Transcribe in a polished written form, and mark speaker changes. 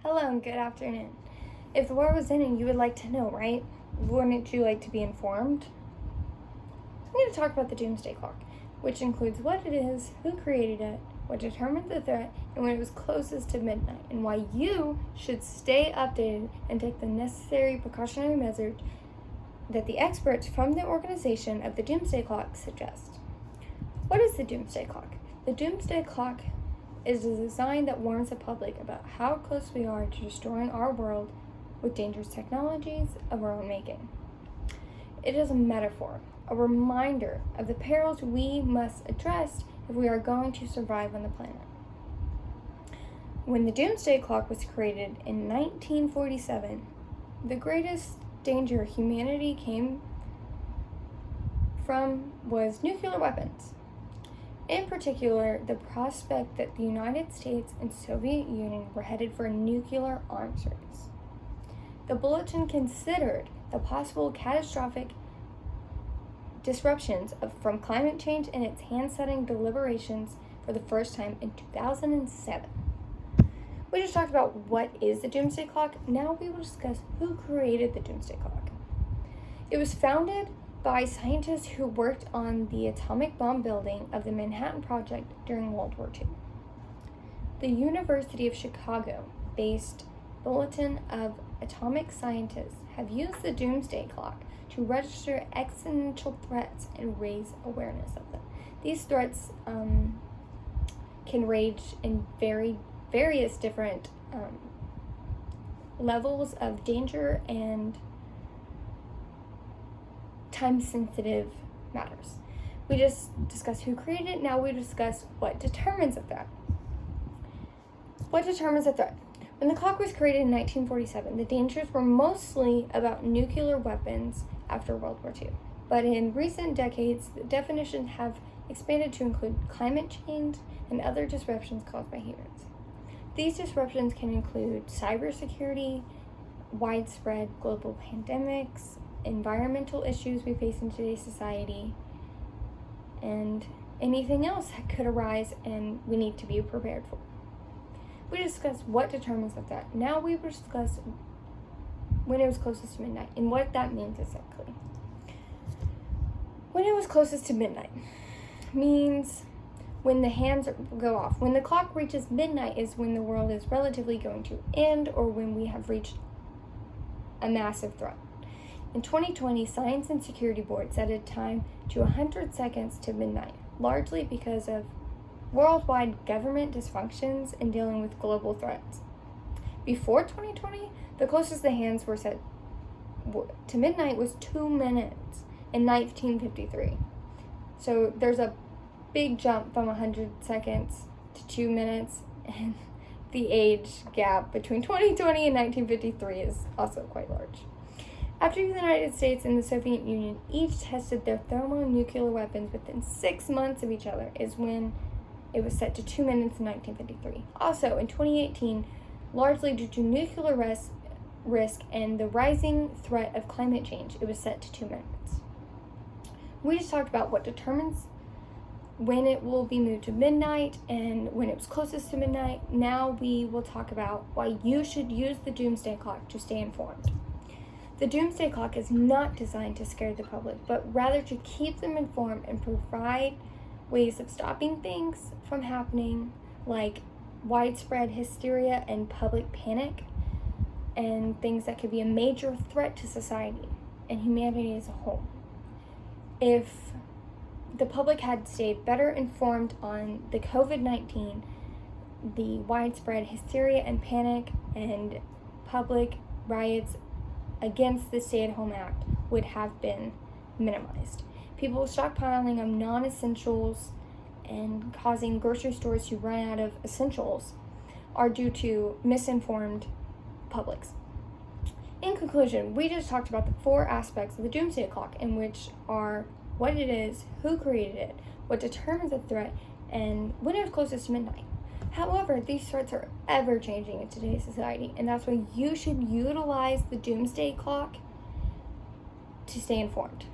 Speaker 1: Hello and good afternoon. If the world was ending, you would like to know, right? Wouldn't you like to be informed? I'm going to talk about the doomsday clock, which includes what it is, who created it, what determined the threat, and when it was closest to midnight, and why you should stay updated and take the necessary precautionary measures that the experts from the organization of the doomsday clock suggest. What is the doomsday clock? The doomsday clock is a design that warns the public about how close we are to destroying our world with dangerous technologies of our own making. It is a metaphor, a reminder of the perils we must address if we are going to survive on the planet. When the doomsday clock was created in 1947, the greatest danger humanity came from was nuclear weapons. In particular, the prospect that the United States and Soviet Union were headed for a nuclear arms race. The bulletin considered the possible catastrophic disruptions from climate change in its hand-setting deliberations for the first time in 2007. We just talked about what is the doomsday clock. Now we will discuss who created the doomsday clock. It was founded by scientists who worked on the atomic bomb building of the Manhattan Project during World War II. The University of Chicago-based Bulletin of Atomic Scientists have used the doomsday clock to register existential threats and raise awareness of them. These threats can range in various different levels of danger and time-sensitive matters. We just discussed who created it. Now we discuss what determines a threat. What determines a threat? When the clock was created in 1947, the dangers were mostly about nuclear weapons after World War II. But in recent decades, the definitions have expanded to include climate change and other disruptions caused by humans. These disruptions can include cybersecurity, widespread global pandemics, environmental issues we face in today's society, and anything else that could arise and we need to be prepared for. We discussed what determines the threat. Now we will discuss when it was closest to midnight and what that means exactly. When it was closest to midnight means when the hands go off. When the clock reaches midnight is when the world is relatively going to end or when we have reached a massive threat. In 2020, Science and Security Board set a time to 100 seconds to midnight, largely because of worldwide government dysfunctions in dealing with global threats. Before 2020, the closest the hands were set to midnight was 2 minutes in 1953. So there's a big jump from 100 seconds to 2 minutes, and the age gap between 2020 and 1953 is also quite large. After the United States and the Soviet Union each tested their thermonuclear weapons within 6 months of each other is when it was set to 2 minutes in 1953. Also, in 2018, largely due to nuclear risk and the rising threat of climate change, it was set to 2 minutes. We just talked about what determines when it will be moved to midnight and when it was closest to midnight. Now we will talk about why you should use the doomsday clock to stay informed. The doomsday clock is not designed to scare the public, but rather to keep them informed and provide ways of stopping things from happening, like widespread hysteria and public panic, and things that could be a major threat to society and humanity as a whole. If the public had stayed better informed on the COVID-19, the widespread hysteria and panic and public riots against the Stay-at-Home Act would have been minimized. People stockpiling of non-essentials and causing grocery stores to run out of essentials are due to misinformed publics. In conclusion, we just talked about the 4 aspects of the doomsday clock, in which are what it is, who created it, what determines the threat, and when it was closest to midnight. However, these threats are ever changing in today's society, and that's why you should utilize the doomsday clock to stay informed.